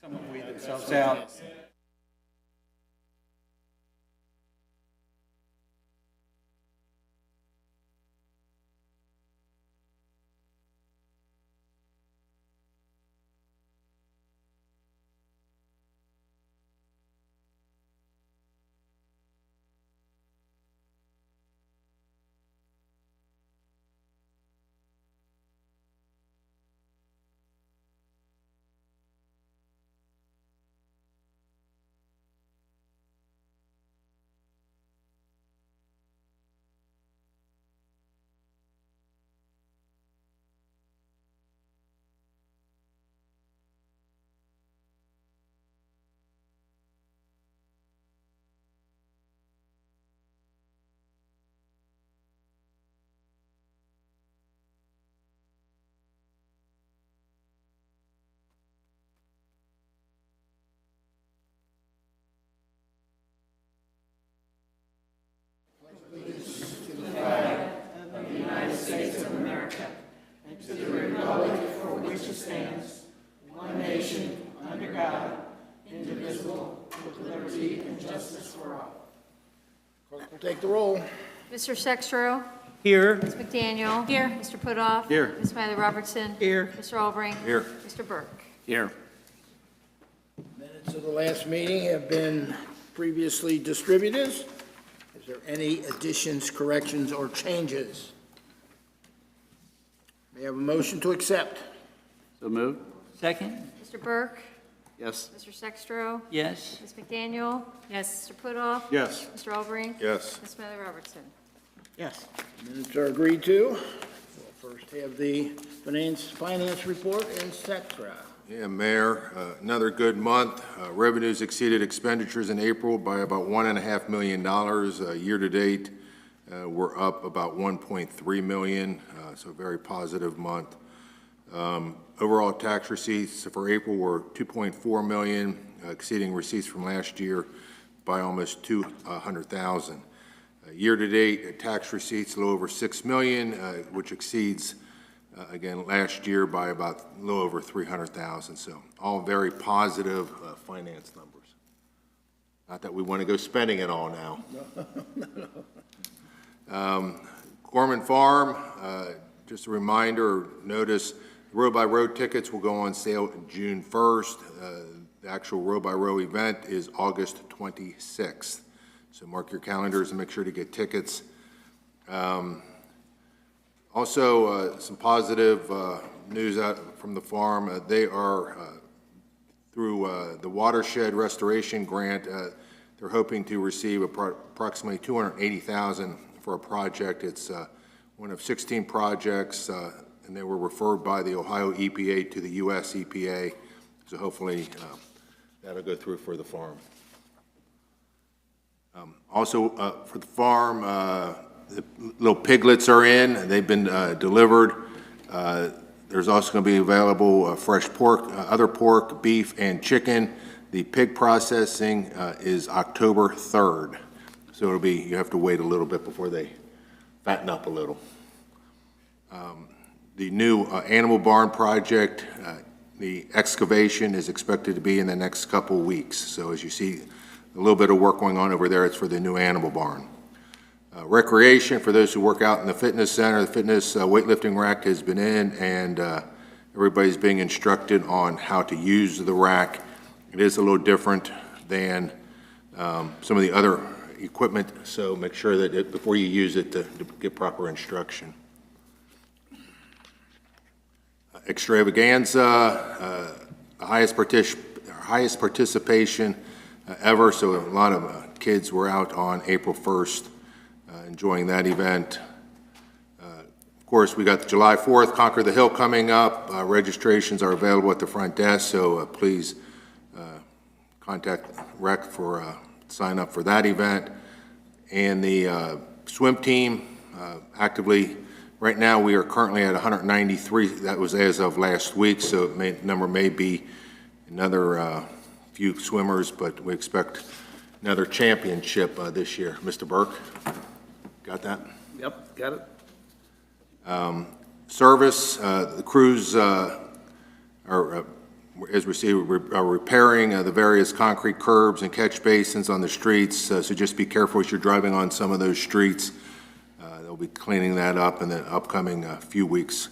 Someone weed themselves out. We'll take the roll. Mr. Sextro. Here. Ms. McDaniel. Here. Mr. Putoff. Here. Ms. Smiley Robertson. Here. Mr. Albrecht. Here. Mr. Burke. Here. Minutes of the last meeting have been previously distributed. Is there any additions, corrections, or changes? May I have a motion to accept? So moved. Second? Mr. Burke. Yes. Mr. Sextro. Yes. Ms. McDaniel. Yes. Mr. Putoff. Yes. Mr. Albrecht. Yes. Ms. Smiley Robertson. Yes. Minutes are agreed to. We'll first have the finance report and Setra. Yeah, Mayor, another good month. Revenues exceeded expenditures in April by about $1.5 million. Year-to-date, we're up about $1.3 million, so a very positive month. Overall tax receipts for April were $2.4 million, exceeding receipts from last year by almost $200,000. Year-to-date, tax receipts a little over $6 million, which exceeds again, last year by about a little over $300,000. So all very positive finance numbers. Not that we want to go spending it all now. Gorman Farm, just a reminder, notice road-by-road tickets will go on sale June 1st. The actual road-by-road event is August 26th. So mark your calendars and make sure to get tickets. Also, some positive news out from the farm. They are, through the Watershed Restoration Grant, they're hoping to receive approximately $280,000 for a project. It's one of 16 projects, and they were referred by the Ohio EPA to the U.S. EPA. So hopefully that'll go through for the farm. Also, for the farm, the little piglets are in. They've been delivered. There's also going to be available fresh pork, other pork, beef, and chicken. The pig processing is October 3rd. So it'll be, you have to wait a little bit before they fatten up a little. The new animal barn project, the excavation is expected to be in the next couple weeks. So as you see, a little bit of work going on over there. It's for the new animal barn. Recreation, for those who work out in the fitness center, the fitness weightlifting rack has been in, and everybody's being instructed on how to use the rack. It is a little different than some of the other equipment, so make sure that before you use it to get proper instruction. Extravaganza, highest participation ever, so a lot of kids were out on April 1st enjoying that event. Of course, we got the July 4th Conquer the Hill coming up. Registrations are available at the front desk, so please contact Rec for sign up for that event. And the swim team actively, right now we are currently at 193. That was as of last week, so number may be another few swimmers, but we expect another championship this year. Mr. Burke, got that? Yep, got it. Service, the crews are as we see, we're repairing the various concrete curbs and catch basins on the streets, so just be careful as you're driving on some of those streets. They'll be cleaning that up in the upcoming few weeks.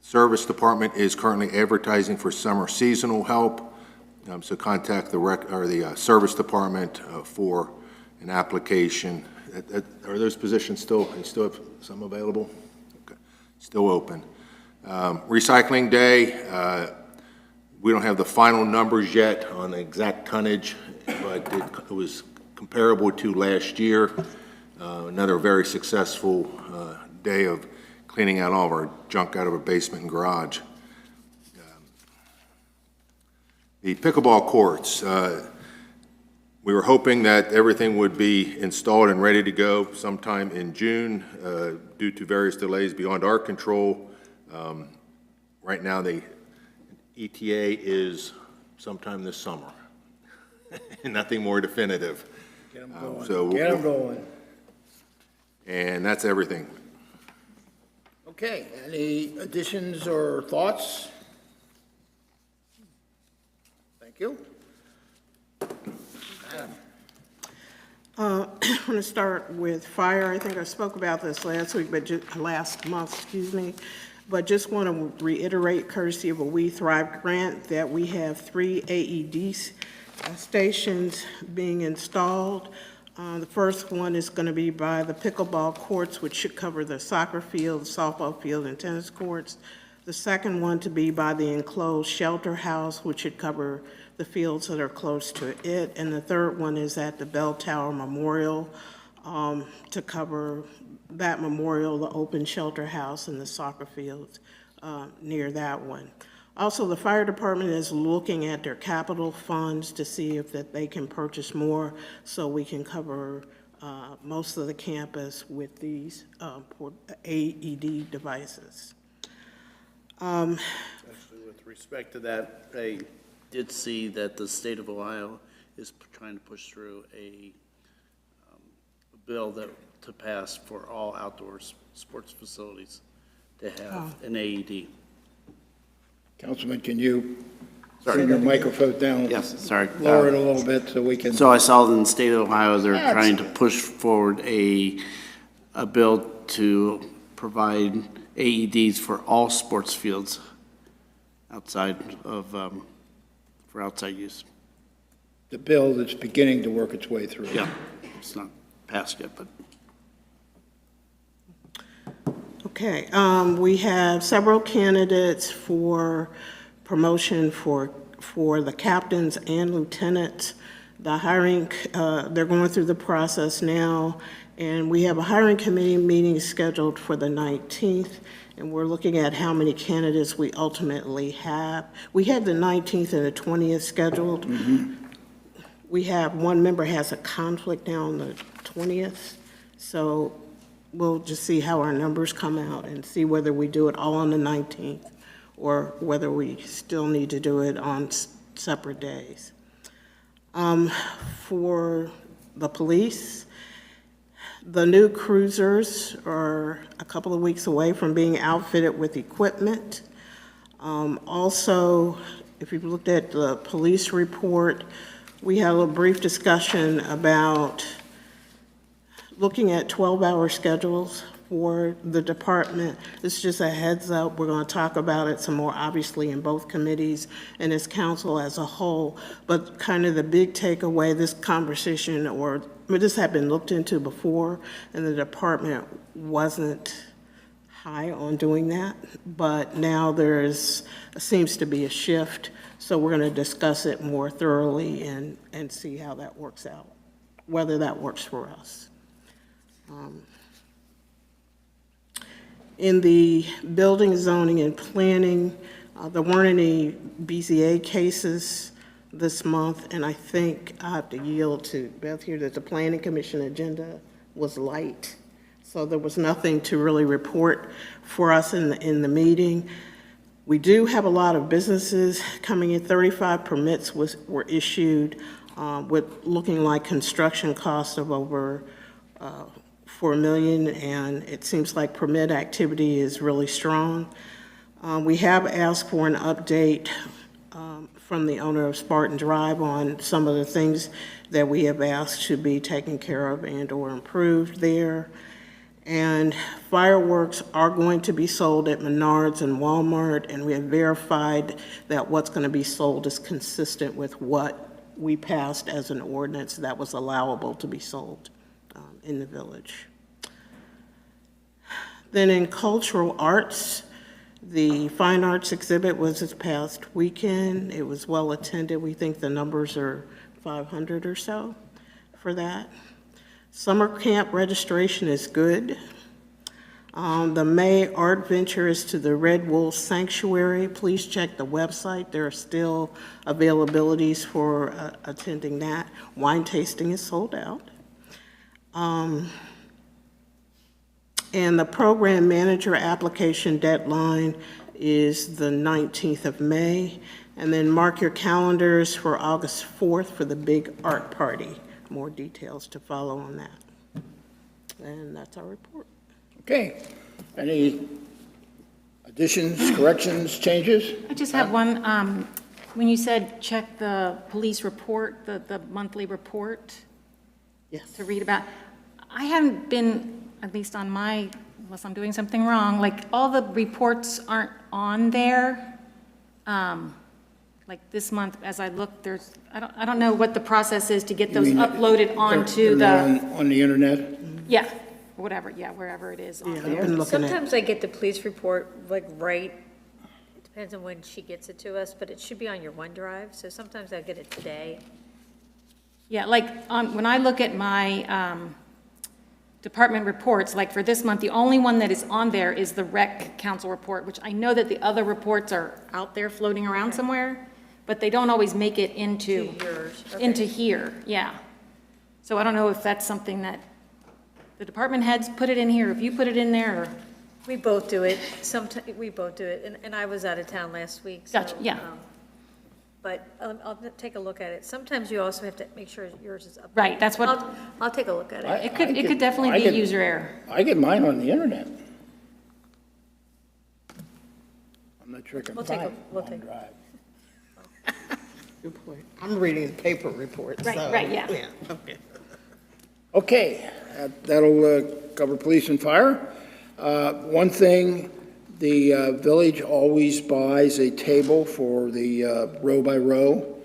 Service Department is currently advertising for summer seasonal help, so contact the Service Department for an application. Are those positions still have some available? Okay. Still open. Recycling Day, we don't have the final numbers yet on the exact tonnage, but it was comparable to last year. Another very successful day of cleaning out all of our junk out of our basement and garage. The pickleball courts, we were hoping that everything would be installed and ready to go sometime in June. Due to various delays beyond our control, right now the ETA is sometime this summer. Nothing more definitive. Get them going. Get them going. And that's everything. Okay, any additions or thoughts? Thank you. Madam. I'm going to start with fire. I think I spoke about this last week, but last month, excuse me. But just want to reiterate, courtesy of a We Thrive grant, that we have 3 AED stations being installed. The first one is going to be by the pickleball courts, which should cover the soccer field, softball field, and tennis courts. The second one to be by the enclosed shelter house, which should cover the fields that are close to it. And the third one is at the Bell Tower Memorial to cover that memorial, the open shelter house, and the soccer fields near that one. Also, the fire department is looking at their capital funds to see if that they can purchase more so we can cover most of the campus with these AED devices. Actually, with respect to that, I did see that the state of Ohio is trying to push through a bill to pass for all outdoor sports facilities to have an AED. Councilman, can you bring your microphone down? Yes, sorry. Lower it a little bit so we can. So I saw in the state of Ohio, they're trying to push forward a bill to provide AEDs for all sports fields outside of, for outside use. The bill that's beginning to work its way through. Yeah, it's not passed yet, but. Okay, we have several candidates for promotion for the captains and lieutenants. The hiring, they're going through the process now, and we have a hiring committee meeting scheduled for the 19th, and we're looking at how many candidates we ultimately have. We had the 19th and the 20th scheduled. We have one member has a conflict now on the 20th, so we'll just see how our numbers come out and see whether we do it all on the 19th or whether we still need to do it on separate days. For the police, the new cruisers are a couple of weeks away from being outfitted with equipment. Also, if you've looked at the police report, we had a brief discussion about looking at 12-hour schedules for the department. It's just a heads up. We're going to talk about it some more, obviously, in both committees and as council as a whole. But kind of the big takeaway, this conversation, or this had been looked into before, and the department wasn't high on doing that. But now seems to be a shift. So we're going to discuss it more thoroughly and see how that works out, whether that works for us. In the building, zoning, and planning, there weren't any BZA cases this month, and I think I have to yield to Beth here that the Planning Commission agenda was light. So there was nothing to really report for us in the meeting. We do have a lot of businesses coming in. 35 permits were issued with looking like construction costs of over $4 million, and it seems like permit activity is really strong. We have asked for an update from the owner of Spartan Drive on some of the things that we have asked to be taken care of and/or improved there. And fireworks are going to be sold at Menards and Walmart, and we have verified that what's going to be sold is consistent with what we passed as an ordinance that was allowable to be sold in the village. Then in cultural arts, the fine arts exhibit was this past weekend. It was well attended. We think the numbers are 500 or so for that. Summer camp registration is good. The May art venture is to the Red Wolf Sanctuary. Please check the website. There are still availabilities for attending that. Wine tasting is sold out. And the program manager application deadline is the 19th of May. And then mark your calendars for August 4th for the big art party. More details to follow on that. And that's our report. Okay. Any additions, corrections, changes? I just have one. When you said check the police report, the monthly report Yes. to read about, I haven't been, at least on my, unless I'm doing something wrong, like all the reports aren't on there. Like this month, as I look, there's, I don't know what the process is to get those uploaded onto They're the, on the internet? yeah, whatever, yeah, wherever it is on Yeah, there. I've been looking at, Sometimes I get the police report, like, right, it depends on when she gets it to us, but it should be on your OneDrive, so sometimes I get it today. Yeah, like, when I look at my department reports, like for this month, the only one that is on there is the rec council report, which I know that the other reports are out there floating around somewhere, but they don't always make it into Yours, okay. into here, yeah. So I don't know if that's something that the department heads put it in here, if you put it in there, or, We both do it, we both do it, and I was out of town last week, so. Gotcha, yeah. But I'll take a look at it. Sometimes you also have to make sure yours is up. right, that's what, I'll take a look at it. it could definitely be user error. I get mine on the internet. I'm not sure I can We'll find take it a- we'll take- OneDrive. good point. I'm reading the paper reports. Right, so, right, yeah. Okay. Okay, that'll cover police and fire. One thing, the village always buys a table for the row by row.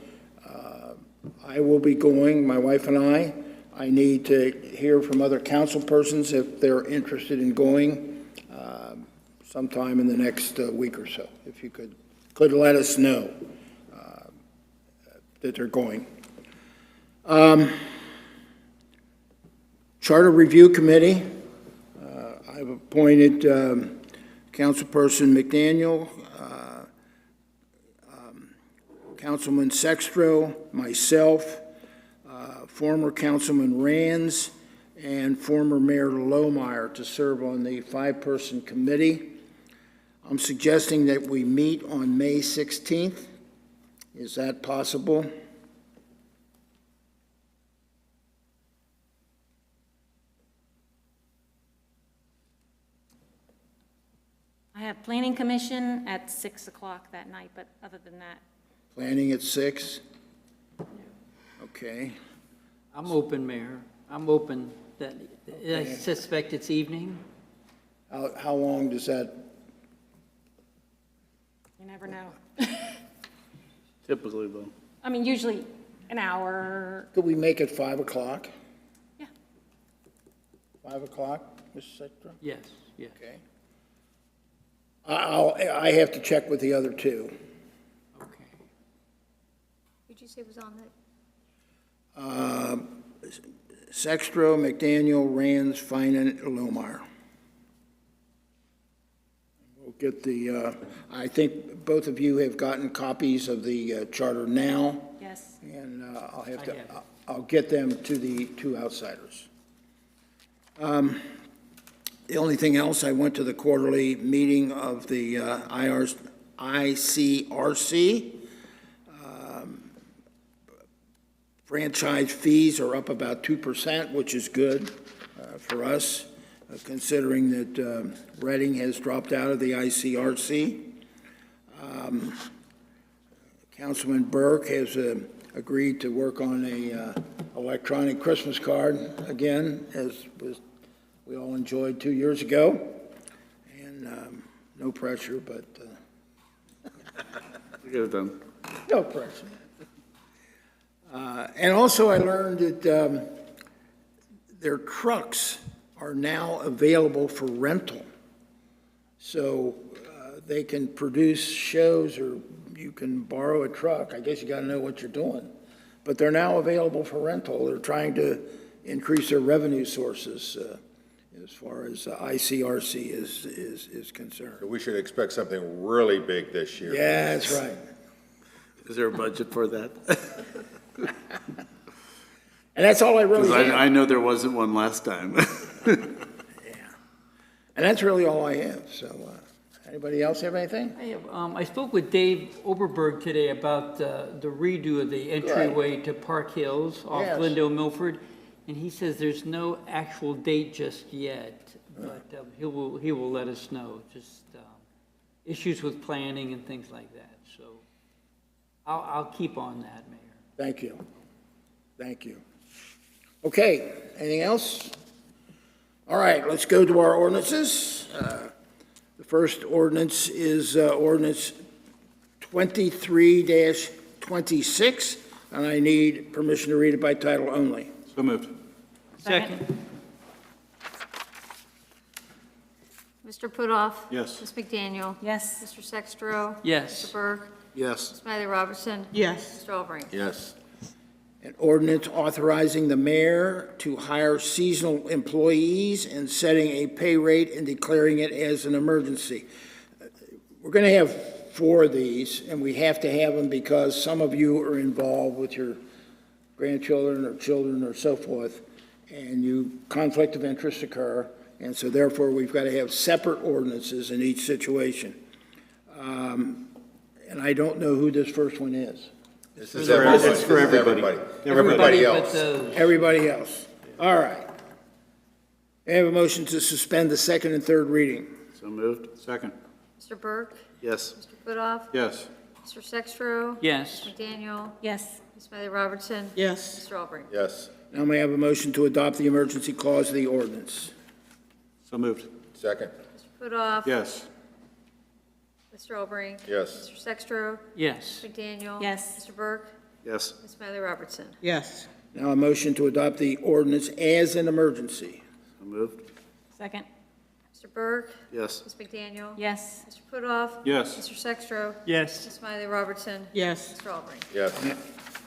I will be going, my wife and I. I need to hear from other council persons if they're interested in going sometime in the next week or so. If you could let us know that they're going. Charter Review Committee, I've appointed Councilperson McDaniel, Councilman Sextro, myself, former Councilman Rands, and former Mayor Lohmeyer to serve on the five-person committee. I'm suggesting that we meet on May 16th. Is that possible? I have planning commission at 6 o'clock that night, but other than that, Planning at 6? Okay. I'm open, Mayor. I'm open. That, I suspect it's evening. How long does that, you never know. Typically, though. I mean, usually an hour, could we make it 5 o'clock? yeah. 5 o'clock, Mr. Secretary? Yes, yes. Okay. I have to check with the other two. Okay. Who'd you say was on that? Sextro, McDaniel, Rands, Finan, Lohmeyer. We'll get the, I think both of you have gotten copies of the charter now, Yes. and I have. I'll get them to the two outsiders. The only thing else, I went to the quarterly meeting of the ICRC. Franchise fees are up about 2%, which is good for us, considering that Reading has dropped out of the ICRC. Councilman Burke has agreed to work on a electronic Christmas card again, as we all enjoyed 2 years ago. And no pressure, but Get it done. no pressure. And also I learned that their trucks are now available for rental. So they can produce shows, or you can borrow a truck. I guess you got to know what you're doing. But they're now available for rental. They're trying to increase their revenue sources as far as ICRC is concerned. We should expect something really big this year. Yeah, that's right. Is there a budget for that? And that's all I really Because have. I know there wasn't one last time. And that's really all I have. So anybody else have anything? I spoke with Dave Oberberg today about the redo of the entryway to Park Hills off Yes. Glendale Milford, and he says there's no actual date just yet, but he will let us know, just issues with planning and things like that. So I'll keep on that, Mayor. Thank you. Thank you. Okay, anything else? All right, let's go to our ordinances. The first ordinance is ordinance 23-26, and I need permission to read it by title only. So moved. Second. Mr. Putoff. Yes. Ms. McDaniel. Yes. Mr. Sextro. Yes. Mr. Burke. Yes. Ms. Smiley Robertson. Yes. Mr. Albrecht. Yes. An ordinance authorizing the mayor to hire seasonal employees and setting a pay rate and declaring it as an emergency. We're going to have 4 of these, and we have to have them because some of you are involved with your grandchildren or children or so forth, and conflict of interest occur, and so therefore we've got to have separate ordinances in each situation. And I don't know who this first one is. This is everybody. It's for everybody. Everybody but else. Everybody else. All right. I have a motion to suspend the second and third reading. So moved. Second. Mr. Burke. Yes. Mr. Putoff. Yes. Mr. Sextro. Yes. McDaniel. Yes. Ms. Smiley Robertson. Yes. Mr. Albrecht. Yes. Now may I have a motion to adopt the emergency clause of the ordinance? So moved. Second. Mr. Putoff. Yes. Mr. Albrecht. Yes. Mr. Sextro. Yes. McDaniel. Yes. Mr. Burke. Yes. Ms. Smiley Robertson. Yes. Now a motion to adopt the ordinance as an emergency. So moved. Second. Mr. Burke. Yes. Ms. McDaniel. Yes. Mr. Putoff. Yes. Mr. Sextro. Yes. Ms. Smiley Robertson. Yes. Mr. Albrecht. Yes.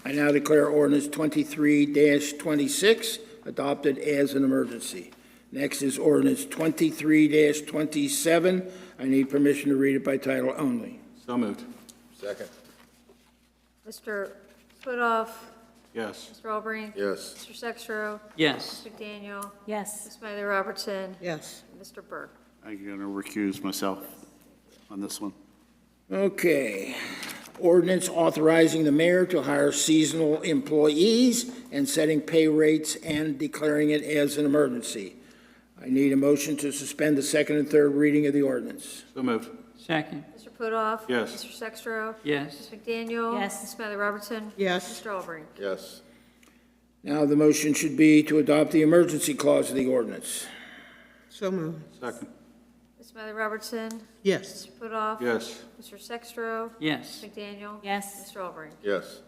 I now declare ordinance 23-26 adopted as an emergency. Next is ordinance 23-27. I need permission to read it by title only. So moved. Second. Mr. Putoff. Yes. Mr. Albrecht. Yes. Mr. Sextro. Yes. Ms. McDaniel. Yes. Ms. Smiley Robertson. Yes. Mr. Burke. I'm going to recuse myself on this one. Okay. Ordinance authorizing the mayor to hire seasonal employees and setting pay rates and declaring it as an emergency. I need a motion to suspend the second and third reading of the ordinance. So moved. Second. Mr. Putoff. Yes. Mr. Sextro. Yes. Ms. McDaniel. Yes. Ms. Smiley Robertson. Yes. Mr. Albrecht. Yes. Now the motion should be to adopt the emergency clause of the ordinance. So moved. Second. Ms. Smiley Robertson. Yes. Mr. Putoff. Yes. Mr. Sextro. Yes. Ms. McDaniel. Yes. Mr. Albrecht. Yes.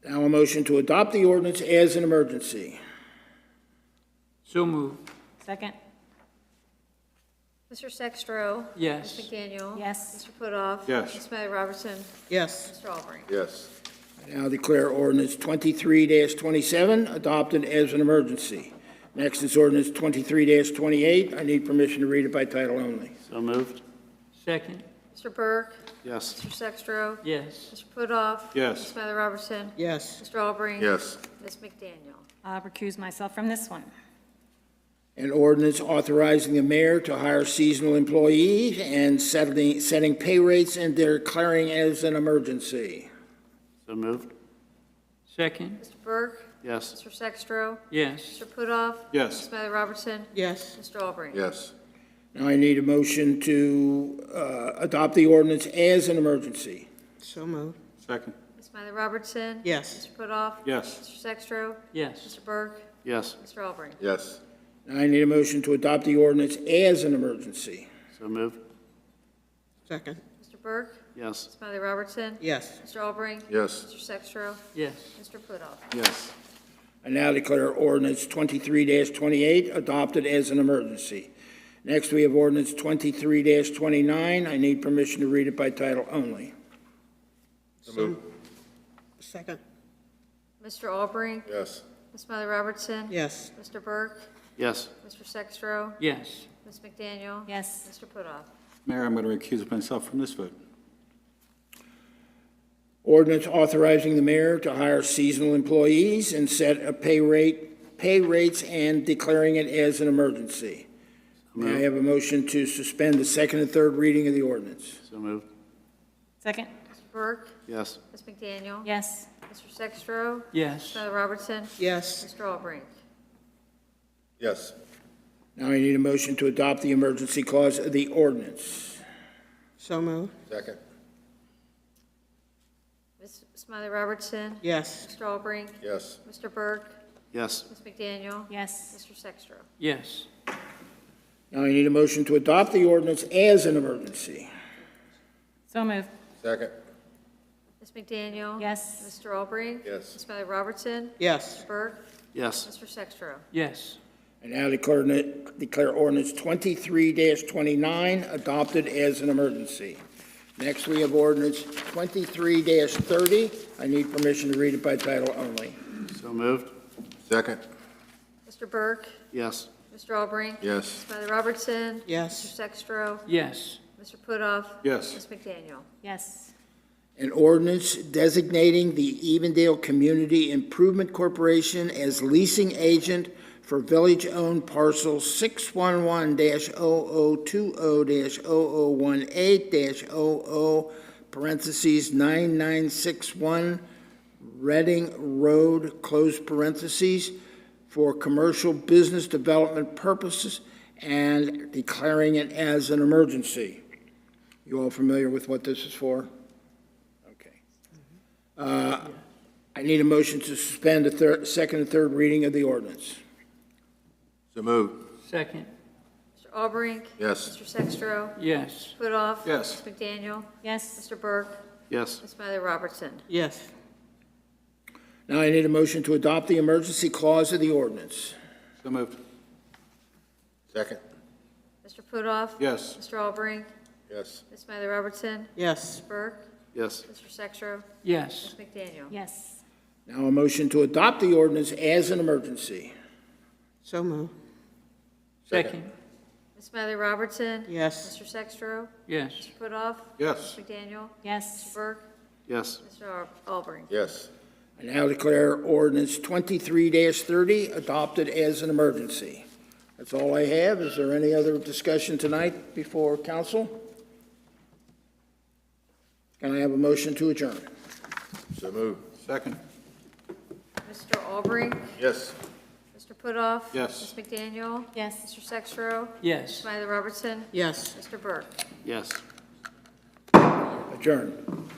Now a motion to adopt the ordinance as an emergency. So moved. Second. Mr. Sextro. Yes. Ms. McDaniel. Yes. Mr. Putoff. Yes. Ms. Smiley Robertson. Yes. Mr. Albrecht. Yes. I now declare ordinance 23-27 adopted as an emergency. Next is ordinance 23-28. I need permission to read it by title only. So moved. Second. Mr. Burke. Yes. Mr. Sextro. Yes. Mr. Putoff. Yes. Ms. Smiley Robertson. Yes. Mr. Albrecht. Yes. Ms. McDaniel. I'll recuse myself from this one. An ordinance authorizing the mayor to hire seasonal employees and setting pay rates and declaring as an emergency. So moved. Second. Mr. Burke. Yes. Mr. Sextro. Yes. Mr. Putoff. Ms. Yes. Smiley Robertson. Yes. Mr. Albrecht. Yes. Now I need a motion to adopt the ordinance as an emergency. So moved. Second. Ms. Smiley Robertson? Yes. Mr. Putoff? Yes. Mr. Sextro? Yes. Mr. Burke? Yes. Mr. Albrecht? Yes. Now I need a motion to adopt the ordinance as an emergency. So moved. Second. Mr. Burke? Yes. Ms. Smiley Robertson? Yes. Mr. Albrecht? Yes. Mr. Sextro? Yes. Mr. Putoff? Yes. I now declare ordinance 23-28 adopted as an emergency. Next, we have ordinance 23-29. I need permission to read it by title only. So moved. Second. Mr. Albrecht? Yes. Ms. Smiley Robertson? Yes. Mr. Burke? Yes. Mr. Sextro? Yes. Ms. McDaniel? Yes. Mr. Putoff? Mayor, I'm going to recuse myself from this vote. Ordinance authorizing the mayor to hire seasonal employees and set a pay rates and declaring it as an emergency. May I have a motion to suspend the second and third reading of the ordinance? So moved. Second? Mr. Burke? Yes. Ms. McDaniel? Yes. Mr. Sextro? Yes. Smiley Robertson? Yes. Mr. Albrecht? Yes. Now I need a motion to adopt the emergency clause of the ordinance. So moved. Second. Ms. Smiley Robertson? Yes. Mr. Albrecht? Yes. Mr. Burke? Yes. Ms. McDaniel? Yes. Mr. Sextro? Yes. Now I need a motion to adopt the ordinance as an emergency. So moved. Second. Ms. McDaniel? Yes. Mr. Albrecht? Yes. Ms. Smiley Robertson? Yes. Mr. Burke? Yes. Mr. Sextro? Yes. I now declare ordinance 23-29 adopted as an emergency. Next, we have ordinance 23-30. I need permission to read it by title only. So moved. Second. Mr. Burke? Yes. Mr. Albrecht? Yes. Smiley Robertson? Yes. Mr. Sextro? Yes. Mr. Putoff? Yes. Ms. McDaniel? Yes. An ordinance designating the Evendale Community Improvement Corporation as leasing agent for village-owned parcel 611-0020-0018-00 parentheses 9961 Reading Road, close parentheses, for commercial business development purposes and declaring it as an emergency. You all familiar with what this is for? Okay. I need a motion to suspend the second and third reading of the ordinance. So moved. Second. Mr. Albrecht? Yes. Mr. Sextro? Yes. Putoff? Yes. Ms. McDaniel? Yes. Mr. Burke? Yes. Ms. Smiley Robertson? Yes. Now I need a motion to adopt the emergency clause of the ordinance. So moved. Second. Mr. Putoff? Yes. Mr. Albrecht? Yes. Ms. Smiley Robertson? Yes. Mr. Burke? Yes. Mr. Sextro? Yes. Ms. McDaniel? Yes. Now a motion to adopt the ordinance as an emergency. So moved. Second. Ms. Smiley Robertson? Yes. Mr. Sextro? Yes. Mr. Putoff? Yes. Ms. McDaniel? Yes. Mr. Burke? Yes. Mr. Albrecht? Yes. I now declare ordinance 23-30 adopted as an emergency. That's all I have. Is there any other discussion tonight before council? Can I have a motion to adjourn? So moved. Second. Mr. Albrecht? Yes. Mr. Putoff? Yes. Ms. McDaniel? Yes. Mr. Sextro? Yes. Smiley Robertson? Yes. Mr. Burke? Yes. Adjourn.